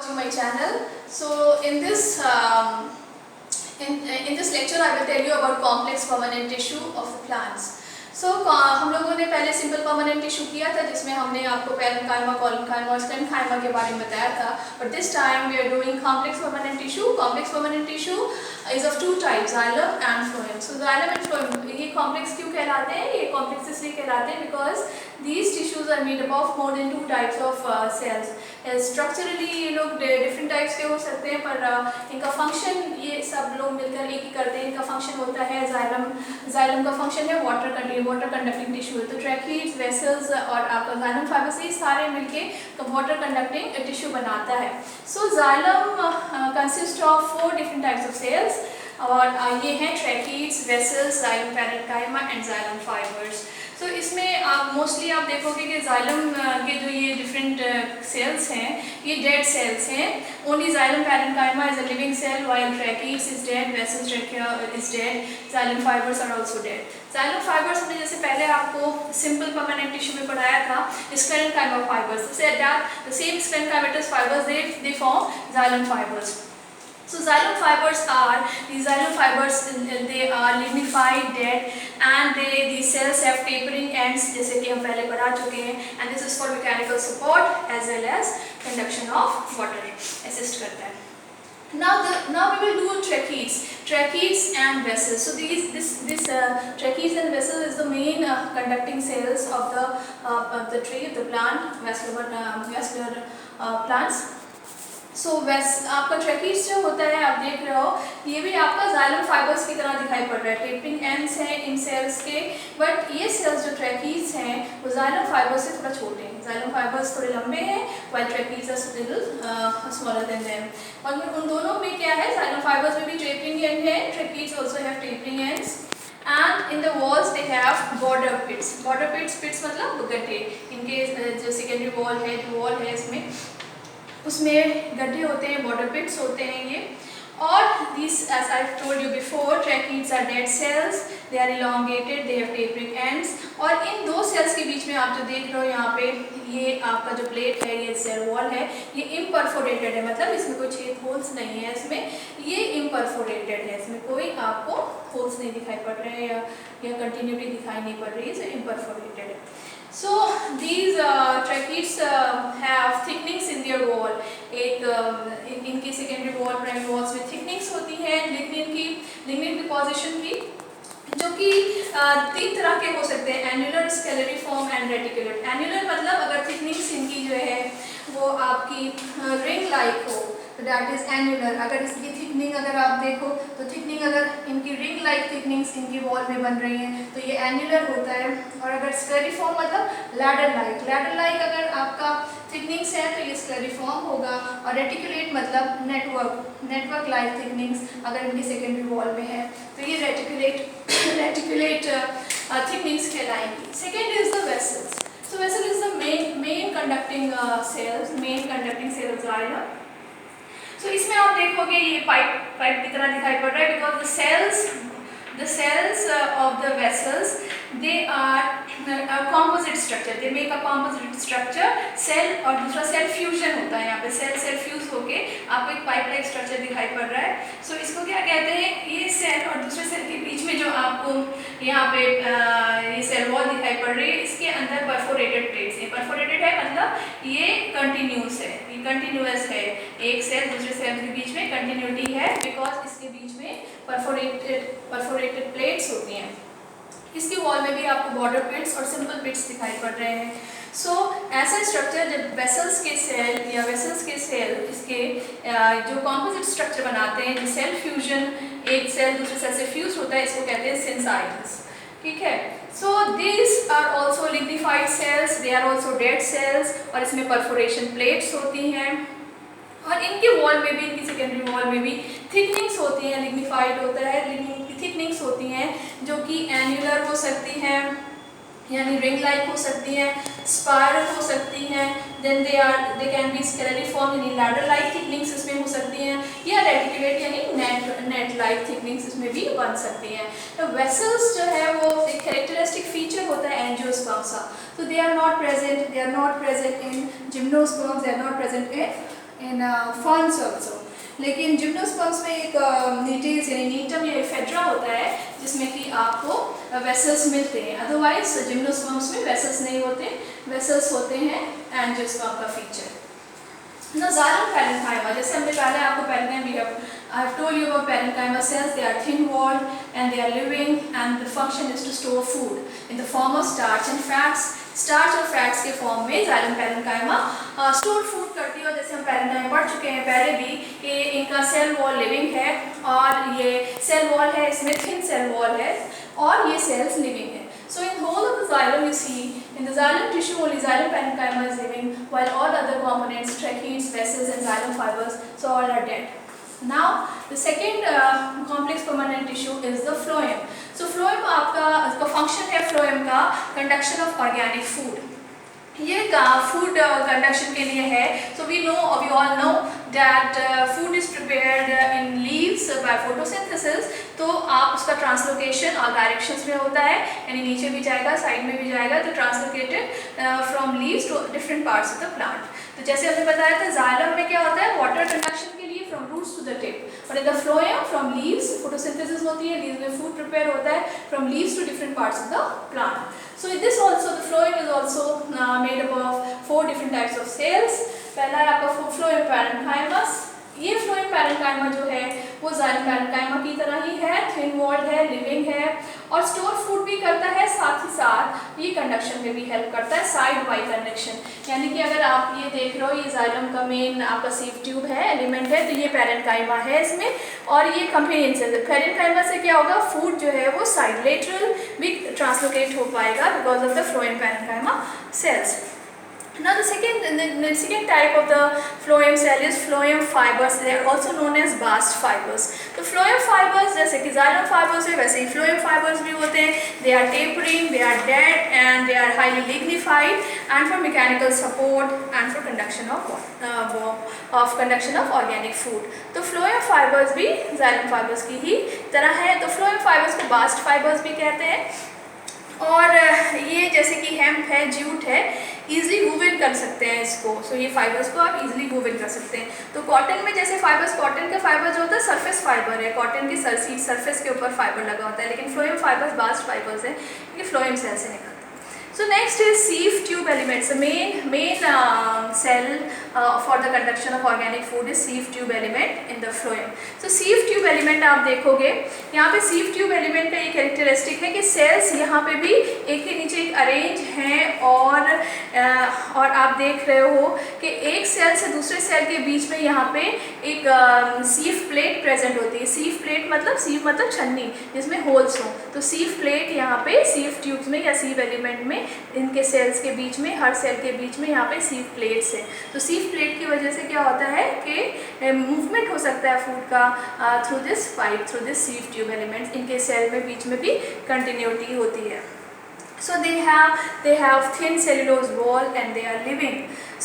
to my channel. So in this in this lecture I will tell you about complex permanent tissue of the plants. So हम लोगों ने पहले simple permanent tissue किया था जिसमें हमने आपको पैरेन्काइमा, कॉलनकाइमा और स्टेनकाइमा के बारे में बताया था. But this time we are doing complex permanent tissue. Complex permanent tissue is of two types, xylem and phloem. So xylem and phloem ये कॉम्प्लेक्स क्यों कहलाते हैं? ये कॉम्प्लेक्स इसलिए कहलाते हैं because these tissues are made up of more than two types of cells. Structurally ये लोग different types के हो सकते हैं पर इनका function ये सब लोग मिलकर एक ही करते हैं. इनका function होता है जाइलम का function है वाटर कंडक्टिंग टिश्यू है. तो ट्रैकीड्स, वेसल्स और आपका जाइलम फाइबर से सारे मिलके वाटर कंडक्टिंग टिश्यू बनाता है. So xylem consist of 4 different types of cells और ये हैं tracheids, vessels, xylem parenchyma and xylem fibres. तो इसमें आप मोस्टली आप देखोगे कि जाइलम के जो ये डिफरेंट सेल्स हैं ये डेड सेल्स हैं. Only xylem parenchyma is a living cell while tracheids is dead, vessels is dead, xylem fibres are also dead. Xylem fibres हमने जैसे पहले आपको सिंपल परमानेंट टिश्यू में पढ़ाया था sclerenchyma fibres. The same sclerenchymatous fibres they form xylem fibres. So xylem fibers are they are lignified, dead, and these cells have tapering ends जैसे कि हम पहले पढ़ा चुके हैं. And this is for mechanical support as well as conduction of water assist करता है. Now we will do tracheids and vessels. So this tracheids and vessels is the main conducting cells of the tree, the plant, vascular plants. सो आपका tracheids जो होता है आप देख रहे हो ये भी आपका जाइलम फाइबर्स की तरह दिखाई पड़ रहा है. टेपरिंग एंड्स हैं इन सेल्स के. बट ये सेल्स जो ट्रैकीड्स हैं वो जाइलम फाइबर्स से थोड़ा छोटे हैं. जाइलम फाइबर्स थोड़े लंबे हैं while tracheids are little smaller than them. और उन दोनों में क्या है, जाइलम फाइबर्स में भी टेपरिंग एंड है, tracheids also have tapering ends. And in the walls they have border pits. Border pits मतलब गड्ढे. इनके जो सेकेंडरी वॉल है इसमें उसमें गड्ढे होते हैं, बॉर्डर पिट्स होते हैं ये. और these as I told you before tracheids are dead cells, they are elongated, they have tapering ends. और इन दो सेल्स के बीच में आप जो देख रहे हो यहाँ पे ये आपका जो प्लेट है, ये सेल वॉल है, ये इम्परफोरेटेड है. मतलब इसमें कोई छेद होल्स नहीं है. इसमें ये इम्परफोरेटेड है, इसमें कोई आपको होल्स नहीं दिखाई पड़ रहे हैं या कंटिन्यूटी दिखाई नहीं पड़ रही है. इसे इम्परफोरेटेड है. So these tracheids have thicknings in their wall. एक इनकी सेकेंडरी वॉल, प्राइमरी वॉल्स में थिकनिंग्स होती हैं लिग्निन डिपोजिशन की, जो कि 3 तरह के हो सकते हैं, एन्युलर, स्केलरिफॉर्म एंड रेटिकुलर. एन्युलर मतलब अगर थिकनिंग्स इनकी जो है वो आपकी रिंग लाइक हो तो दैट इज एन्युलर. अगर इसकी थिकनिंग अगर आप देखो तो थिकनिंग अगर इनकी रिंग लाइक थिकनिंग्स इनकी वॉल में बन रही हैं तो ये एन्युलर होता है. और अगर स्क्लेरिफॉर्म मतलब लैडर लाइक अगर आपका थिकनिंग्स है तो ये स्क्लेरिफॉर्म होगा. और रेटिकुलेट मतलब नेटवर्क लाइक थिकनिंग्स अगर इनकी सेकेंडरी वॉल में है तो ये रेटिकुलेट थिकनिंग्स कहलाएंगी. Second is the vessels. So vessel is the main conducting cell of xylem. So इसमें आप देखोगे ये पाइप की तरह दिखाई पड़ रहा है because the cells of the vessels they are a composite structure. They make a composite structure. Cell और दूसरा सेल फ्यूजन होता है. यहाँ पे सेल फ्यूज होके आपको एक पाइप लाइक स्ट्रक्चर दिखाई पड़ रहा है. सो इसको क्या कहते हैं, ये सेल और दूसरे सेल के बीच में जो आपको यहाँ पे ये सेल वॉल दिखाई पड़ रही है इसके अंदर परफोरेटेड प्लेट्स हैं. परफोरेटेड है मतलब ये कंटिन्यूस है, ये कंटिन्यूअस है. एक सेल दूसरे सेल के बीच में कंटिन्यूटी है बिकॉज इसके बीच में परफोरेटेड प्लेट्स होती हैं. इसकी वॉल में भी आपको बॉर्डर पिट्स और सिंपल पिट्स दिखाई पड़ रहे हैं. सो ऐसा स्ट्रक्चर जब वेसल्स के सेल इसके जो कॉम्पोजिट स्ट्रक्चर बनाते हैं, जो सेल फ्यूजन, एक सेल दूसरे सेल से फ्यूज होता है, इसको कहते हैं सिंसाइड्स. ठीक है. So this are also lignified cells, they are also dead cells. और इसमें परफोरेशन प्लेट्स होती हैं और इनके वॉल में भी, इनकी सेकेंडरी वॉल में भी थिकनिंग्स होती हैं. लिग्निफाइड होता है, लिग्निन की थिकनिंग्स होती हैं जो कि एन्युलर हो सकती हैं यानी रिंग लाइक हो सकती हैं, स्पाइरल हो सकती हैं, देन दे कैन बी स्केलरिफॉर्म यानी लैडर लाइक थिकनिंग्स इसमें हो सकती हैं, या रेटिकुलेट यानी नेट लाइक थिकनिंग्स इसमें भी बन सकती हैं. तो वेसल्स जो है वो एक कैरेक्टरिस्टिक फीचर होता है angiosperms. So they are not present in gymnosperms, they are not present in in ferns also. लेकिन जिम्नोस्पर्म्स में एक नीटेज यानी नीटम या एफेड्रा होता है जिसमें कि आपको वेसल्स मिलते हैं। अदरवाइज जिम्नोस्पर्म्स में वेसल्स नहीं होते, वेसल्स होते हैं एंजियोस्पर्म का फीचर। Now xylem parenchyma, जैसे हमने पहले आपको parenchyma I have told you about parenchyma cells. They are thin walled and they are living, and the function is to store food in the form of starch and fats. Starch और fats के form में xylem parenchyma store food करती है। और जैसे हम parenchyma पढ़ चुके हैं पहले भी कि इनका सेल वॉल लिविंग है और ये सेल वॉल है, इसमें थिन सेल वॉल है और ये सेल्स लिविंग है। So in whole of the xylem you see, in the xylem tissue only xylem parenchyma is living, while all other components, tracheids, vessels and xylem fibers, so all are dead. Now the second complex permanent tissue is the phloem. So phloem आपका function है phloem का conduction of organic food. ये food conduction के लिए है। So we all know that food is prepared in leaves by photosynthesis. तो आप उसका ट्रांसलोकेशन और डायरेक्शंस में होता है, यानी नीचे भी जाएगा साइड में भी जाएगा, तो translocated from leaves to different parts of the plant. तो जैसे हमने बताया था जाइलम में क्या होता है, वाटर कंडक्शन के लिए from roots to the tip, और in the phloem from leaves photosynthesis होती है, लीव्स में फूड प्रिपेयर होता है from leaves to different parts of the plant. So in this also the phloem is also made up of 4 different types of cells. पहला है आपका phloem parenchyma। ये phloem parenchyma जो है वो xylem parenchyma की तरह ही है, thin walled है, living है और स्टोर फूड भी करता है, साथ ही साथ ये कंडक्शन में भी हेल्प करता है, साइड बाई कंडक्शन। यानी कि अगर आप ये देख रहे हो, ये xylem का मेन आपका सीव ट्यूब है, एलिमेंट है, तो ये parenchyma है इसमें, और ये कंपेनियन सेल। parenchyma से क्या होगा, फूड जो है वो साइड लेटरल भी ट्रांसलोकेट हो पाएगा because of the phloem parenchyma cells. Now the second type of the phloem cell is phloem fibers. They are also known as bast fibers. तो phloem fibers जैसे कि xylem fibers है वैसे ही phloem fibers भी होते हैं। They are tapering, they are dead and they are highly lignified and for mechanical support and for conduction of organic food. तो phloem fibers भी xylem fibers की ही तरह है। तो phloem fibers को bast fibers भी कहते हैं। और ये जैसे कि हेम्प है, जूट है, ईजिली वूव इन कर सकते हैं इसको। सो ये फाइबर्स को आप इजीली वूव इन कर सकते हैं। तो कॉटन में जैसे फाइबर्स, कॉटन का फाइबर जो होता है सरफेस फाइबर है, कॉटन की सरफेस के ऊपर फाइबर लगा होता है, लेकिन फ्लोएम फाइबर्स बास्ट फाइबर्स है, ये फ्लोएम सेल से निकलता है। So next is sieve tube elements. The main cell for the conduction of organic food is sieve tube element in the phloem. So sieve tube element आप देखोगे यहाँ पे sieve tube element का ये characteristic है कि सेल्स यहाँ पे भी एक के नीचे एक अरेंज हैं और आप देख रहे हो कि एक सेल से दूसरे सेल के बीच में यहाँ पे एक sieve प्लेट प्रेजेंट होती है। sieve प्लेट मतलब sieve मतलब छन्नी जिसमें होल्स हो, तो sieve प्लेट यहाँ पे sieve ट्यूब्स में या sieve एलिमेंट में इनके सेल्स के बीच में, हर सेल के बीच में यहाँ पे sieve प्लेट्स है। तो sieve प्लेट की वजह से क्या होता है कि मूवमेंट हो सकता है फूड का through this pipe, through this sieve tube elements. इनके सेल में बीच में भी कंटिन्यूटी होती है। So they have thin cellulose wall and they are living.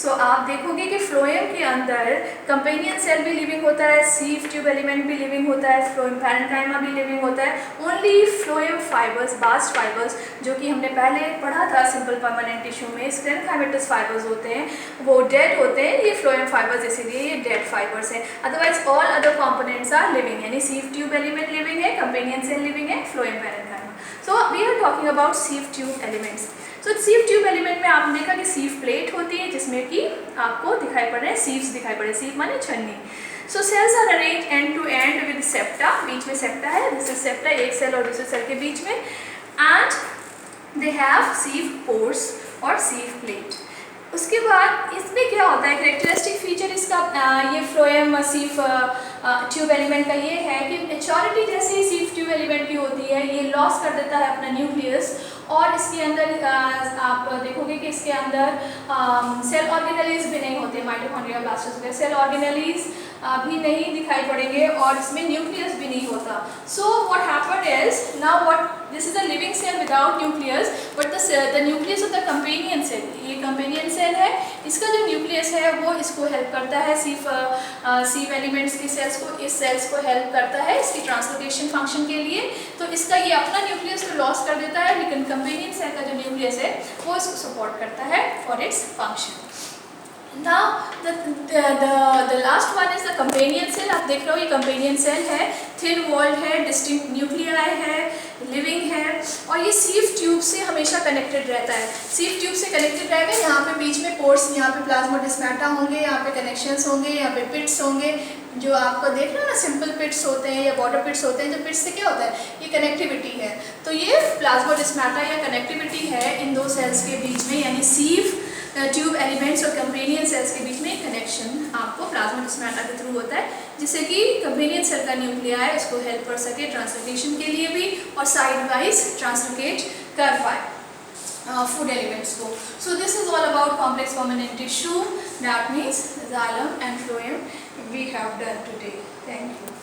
So आप देखोगे कि फ्लोएम के अंदर कंपेनियन सेल भी लिविंग होता है, sieve ट्यूब एलिमेंट भी लिविंग होता है, फ्लोएम पैरेंकाइमा भी लिविंग होता है। Only phloem fibres, bast fibres, जो कि हमने पहले पढ़ा था सिंपल परमानेंट टिश्यू में स्क्लेरोकाइमेटस फाइबर्स होते हैं, वो डेड होते हैं। ये फ्लोएम फाइबर्स इसीलिए ये डेड फाइबर्स हैं। Otherwise all other components are living, यानी sieve ट्यूब एलिमेंट लिविंग है, कंपेनियन सेल लिविंग है, phloem parenchyma. So we are talking about sieve tube elements. So sieve tube element में आपने देखा कि sieve plate होती है जिसमें कि आपको दिखाई पड़ रहे हैं sieves दिखाई पड़ रहे हैं, sieve माने छन्नी। So cells are arranged end to end with septa, बीच में septa है, this is septa एक सेल और दूसरे सेल के बीच में, and they have sieve pores और sieve plate। उसके बाद इसमें क्या होता है, कैरेक्टरिस्टिक फीचर इसका ये फ्लोएम sieve ट्यूब एलिमेंट का ये है कि मेच्योरिटी जैसे ही sieve ट्यूब एलिमेंट की होती है ये लॉस कर देता है अपना न्यूक्लियस, और इसके अंदर आप देखोगे कि इसके अंदर सेल ऑर्गेनेलीज भी नहीं होते, माइटोकॉन्ड्रिया ब्लास्टर्स वगैरह सेल ऑर्गेनेलीज भी नहीं दिखाई पड़ेंगे और इसमें न्यूक्लियस भी नहीं होता। So what happened is now what this is a living cell without nucleus, but the nucleus of the companion cell, ये कंपेनियन सेल है, इसका जो न्यूक्लियस है वो इसको हेल्प करता है, sieve एलिमेंट्स की सेल्स को, इस सेल्स को हेल्प करता है इसकी ट्रांसलोकेशन फंक्शन के लिए। तो इसका ये अपना न्यूक्लियस तो लॉस कर देता है, लेकिन कंपेनियन सेल का जो न्यूक्लियस है वो इसको सपोर्ट करता है for its function. Now the last one is the companion cell. आप देख रहे हो ये companion cell है, thin walled है, distinct nuclei है, living है, और ये sieve tube से हमेशा connected रहता है. sieve tube से connected रहेगा. यहाँ पे बीच में pores, यहाँ पे plasmodesmata होंगे, यहाँ पे connections होंगे, यहाँ पे pits होंगे. जो आपको देख रहे हो ना सिंपल पिट्स होते हैं या वाटर पिट्स होते हैं, जो पिट्स से क्या होता है, ये कनेक्टिविटी है. तो ये प्लाज्मोडेस्माटा या कनेक्टिविटी है इन दो सेल्स के बीच में, यानी सीव ट्यूब एलिमेंट्स और कंपेनियन सेल्स के बीच में कनेक्शन आपको प्लाज्मोडेस्माटा के थ्रू होता है, जिससे कि कंपेनियन सेल का न्यूक्लियाई उसको हेल्प कर सके ट्रांसलोकेशन के लिए भी और साइड वाइज ट्रांसलोकेट कर पाए food elements को. So this is all about complex permanent tissue, that means xylem and phloem we have done today. Thank you.